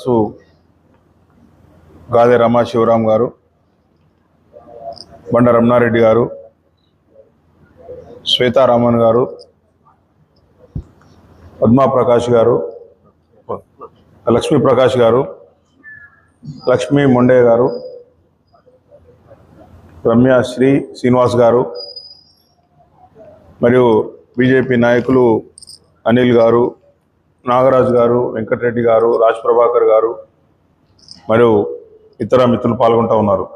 సదస్సు గాదే రమా శివరాం గారు, బండ రమణారెడ్డి గారు, శ్వేతారామన్ గారు, పద్మా ప్రకాష్ గారు, లక్ష్మీ ప్రకాష్ గారు, లక్ష్మీ మొండే గారు, రమ్య శ్రీనివాస్ గారు, మరియు బీజేపీ నాయకులు అనిల్ గారు, నాగరాజు గారు, వెంకటరెడ్డి గారు, రాజ్ ప్రభాకర్ గారు మరియు ఇతర మిత్రులు పాల్గొంటూ ఉన్నారు.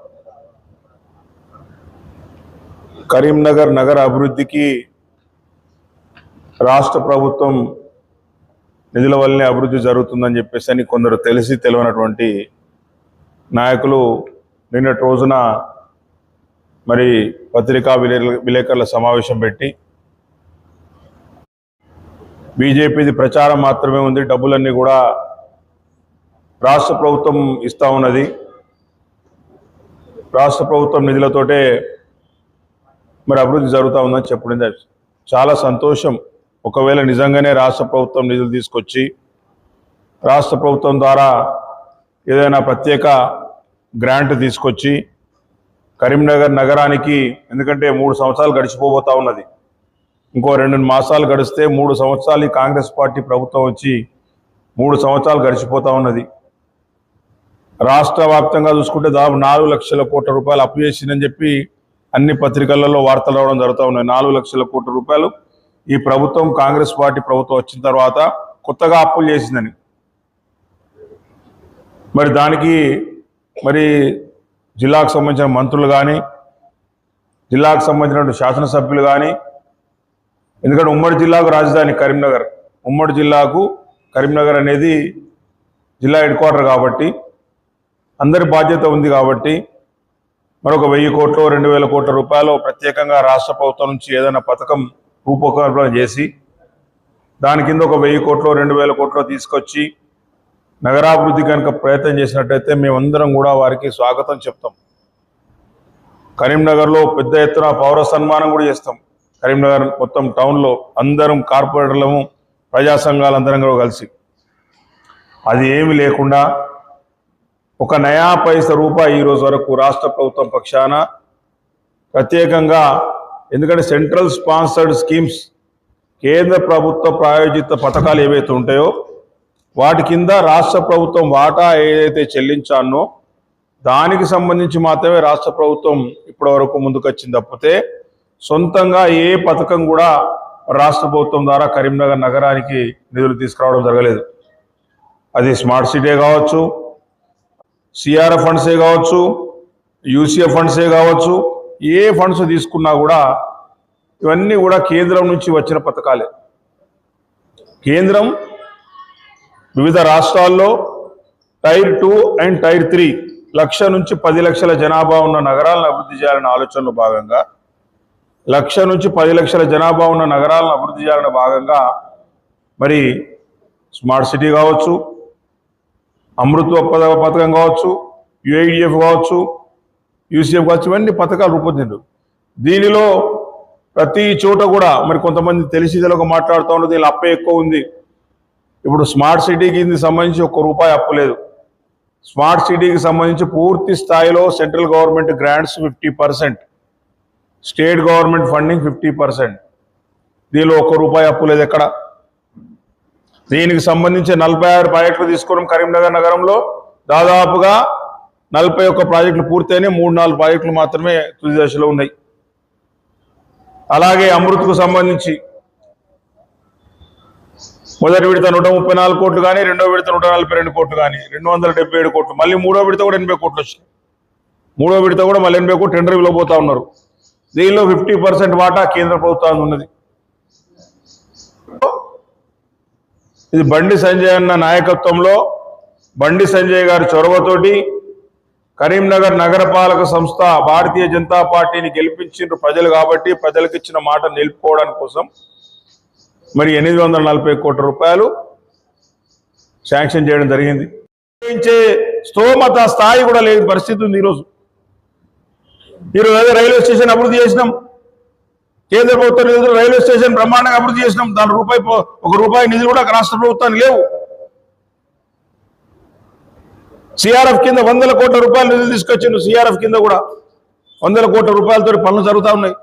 కరీంనగర్ నగర అభివృద్ధికి రాష్ట్ర ప్రభుత్వం నిధుల వల్లనే అభివృద్ధి జరుగుతుందని చెప్పేసి అని కొందరు తెలిసి తెలియనటువంటి నాయకులు నిన్నటి రోజున మరి పత్రికా విలేకరుల సమావేశం పెట్టి బీజేపీది ప్రచారం మాత్రమే ఉంది, డబ్బులన్నీ కూడా రాష్ట్ర ప్రభుత్వం ఇస్తూ ఉన్నది, రాష్ట్ర ప్రభుత్వం నిధులతోటే మరి అభివృద్ధి జరుగుతూ ఉందని చెప్పడం చాలా సంతోషం. ఒకవేళ నిజంగానే రాష్ట్ర ప్రభుత్వం నిధులు తీసుకొచ్చి రాష్ట్ర ప్రభుత్వం ద్వారా ఏదైనా ప్రత్యేక గ్రాంట్ తీసుకొచ్చి కరీంనగర్ నగరానికి, ఎందుకంటే 3 సంవత్సరాలు గడిచిపోబోతా ఉన్నది, ఇంకో 2 మాసాలు గడిస్తే 3 సంవత్సరాలు కాంగ్రెస్ పార్టీ ప్రభుత్వం వచ్చి 3 సంవత్సరాలు గడిచిపోతా ఉన్నది. రాష్ట్ర వ్యాప్తంగా చూసుకుంటే దాదాపు 4 లక్షల కోట్ల రూపాయలు అప్పు చేసిందని చెప్పి అన్ని పత్రికలలో వార్తలు రావడం జరుగుతూ ఉన్నాయి. 4 లక్షల కోట్ల రూపాయలు ఈ ప్రభుత్వం, కాంగ్రెస్ పార్టీ ప్రభుత్వం వచ్చిన తర్వాత కొత్తగా అప్పులు చేసిందని. మరి దానికి మరి జిల్లాకు సంబంధించిన మంత్రులు కానీ, జిల్లాకు సంబంధించిన శాసనసభ్యులు కానీ, ఎందుకంటే ఉమ్మడి జిల్లాకు రాజధాని కరీంనగర్, ఉమ్మడి జిల్లాకు కరీంనగర్ అనేది జిల్లా హెడ్ క్వార్టర్ కాబట్టి అందరి బాధ్యత ఉంది కాబట్టి మరొక 1000 కోట్లు 2000 కోట్ల రూపాయలు ప్రత్యేకంగా రాష్ట్ర ప్రభుత్వం నుంచి ఏదైనా పథకం రూపకల్పన చేసి దాని కింద ఒక 1000 కోట్లు 2000 కోట్లు తీసుకొచ్చి నగరాభివృద్ధి కనుక ప్రయత్నం చేసినట్టయితే మేమందరం కూడా వారికి స్వాగతం చెప్తాం. కరీంనగర్లో పెద్ద ఎత్తున పౌర సన్మానం కూడా చేస్తాం. కరీంనగర్ మొత్తం టౌన్లో అందరం కార్పొరేటర్లము, ప్రజా సంఘాలందరం కూడా కలిసి, అది ఏమి లేకుండా ఒక నయా పైస రూపాయి ఈరోజు వరకు రాష్ట్ర ప్రభుత్వం పక్షాన ప్రత్యేకంగా, ఎందుకంటే సెంట్రల్ స్పాన్సర్డ్ స్కీమ్స్, కేంద్ర ప్రభుత్వ ప్రాయోజిత పథకాలు ఏవైతే ఉంటాయో వాటి కింద రాష్ట్ర ప్రభుత్వం వాటా ఏదైతే చెల్లించానో దానికి సంబంధించి మాత్రమే రాష్ట్ర ప్రభుత్వం ఇప్పటి వరకు ముందుకొచ్చింది తప్పితే సొంతంగా ఏ పథకం కూడా రాష్ట్ర ప్రభుత్వం ద్వారా కరీంనగర్ నగరానికి నిధులు తీసుకురావడం జరగలేదు. అది స్మార్ట్ సిటీ కావచ్చు, సిఆర్ఎఫ్ ఫండ్సే కావచ్చు, యూసీఎఫ్ ఫండ్సే కావచ్చు, ఏ ఫండ్స్ తీసుకున్నా కూడా ఇవన్నీ కూడా కేంద్రం నుంచి వచ్చిన పథకాలే. కేంద్రం వివిధ రాష్ట్రాల్లో టైర్ 2 అండ్ టైర్ 3 లక్ష నుంచి 10 లక్షల జనాభా ఉన్న నగరాలను అభివృద్ధి చేయాలనే ఆలోచనలో భాగంగా, 1 నుంచి 10 లక్షల జనాభా ఉన్న నగరాలను అభివృద్ధి చేయాలనే భాగంగా మరి స్మార్ట్ సిటీ కావచ్చు, అమృత పథకం కావచ్చు, యుఐడిఎఫ్ కావచ్చు, యూసీఎఫ్ కావచ్చు, ఇవన్నీ పథకాలు రూపొందిండు. దీనిలో ప్రతి చోట కూడా మరి కొంతమంది తెలిసి తెలియక మాట్లాడుతూ ఉన్నది, దీనిలో అప్పే ఎక్కువ ఉంది. ఇప్పుడు స్మార్ట్ సిటీకి సంబంధించి ₹1 అప్పు లేదు. స్మార్ట్ సిటీకి సంబంధించి పూర్తి స్థాయిలో central government grants 50%, state government funding 50%. దీనిలో ₹1 అప్పు లేదు ఎక్కడ. దీనికి సంబంధించి 46 ప్రాజెక్టులు తీసుకున్నాం. కరీంనగర్ నగరంలో దాదాపుగా 41 ప్రాజెక్టులు పూర్తయినాయి, 3-4 ప్రాజెక్టులు మాత్రమే తుది దశలో ఉన్నాయి. అలాగే అమృత్కు సంబంధించి మొదటి విడత 134 కోట్లు కానీ, రెండో విడత 142 కోట్లు కానీ, 277 కోట్లు, మళ్ళీ మూడో విడత కూడా 80 కోట్లు వచ్చినాయి. మూడో విడత కూడా మళ్ళీ 80 కోట్లు టెండర్ ఇవ్వబోతా ఉన్నారు. దీనిలో 50% వాటా కేంద్ర ప్రభుత్వానికి ఉన్నది. ఇది బండి సంజయ్ అన్న నాయకత్వంలో, బండి సంజయ్ గారి చొరవతోటి కరీంనగర్ నగరపాలక సంస్థ భారతీయ జనతా పార్టీని గెలిపించిన ప్రజలు కాబట్టి ప్రజలకు ఇచ్చిన మాట నిలుపుకోవడానికి కోసం మరి 840 కోట్ల రూపాయలు శాంక్షన్ చేయడం జరిగింది. స్తోమత స్థాయి కూడా లేని పరిస్థితి ఉంది ఈరోజు. ఏదో రైల్వే స్టేషన్ అభివృద్ధి చేసినాం, కేంద్ర ప్రభుత్వ నిధులు రైల్వే స్టేషన్ బ్రహ్మాండంగా అభివృద్ధి చేసినాం, దాని ₹1 నిధులు కూడా రాష్ట్ర ప్రభుత్వానికి లేవు. సిఆర్ఎఫ్ కింద 100 కోట్ల రూపాయలు నిధులు తీసుకొచ్చిండు. సిఆర్ఎఫ్ కింద కూడా 100 కోట్ల రూపాయలతో పనులు జరుగుతూ ఉన్నాయి.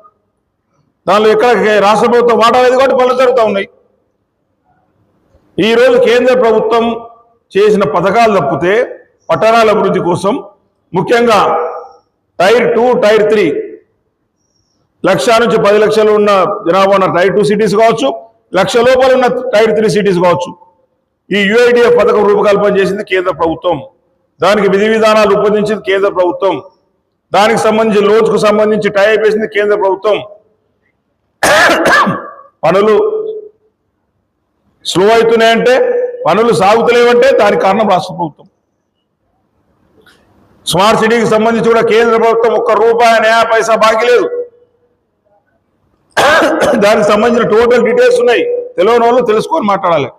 దానిలో ఎక్కడ రాష్ట్ర ప్రభుత్వం వాటా లేదు కాబట్టి పనులు జరుగుతూ ఉన్నాయి. ఈరోజు కేంద్ర ప్రభుత్వం చేసిన పథకాలు తప్పితే పట్టణాల అభివృద్ధి కోసం ముఖ్యంగా టైర్ 2, టైర్ 3 లక్ష నుంచి 10 లక్షలు ఉన్న జనాభా ఉన్న టైర్ 2 సిటీస్ కావచ్చు, లక్ష లోపల ఉన్న టైర్ 3 సిటీస్ కావచ్చు. ఈ యుఐడిఎఫ్ పథకం రూపకల్పన చేసింది కేంద్ర ప్రభుత్వం. దానికి విధి విధానాలు రూపొందించింది కేంద్ర ప్రభుత్వం. దానికి సంబంధించి లోన్స్కు సంబంధించి టైప్ వేసింది కేంద్ర ప్రభుత్వం. పనులు స్లో అవుతున్నాయంటే, పనులు సాగుతలేవంటే దానికి కారణం రాష్ట్ర ప్రభుత్వం. స్మార్ట్ సిటీకి సంబంధించి కూడా కేంద్ర ప్రభుత్వం ₹1 నయా పైసా బాకీ లేదు. దానికి సంబంధించిన టోటల్ డీటెయిల్స్ ఉన్నాయి. తెలియని వాళ్ళు తెలుసుకొని మాట్లాడాలి.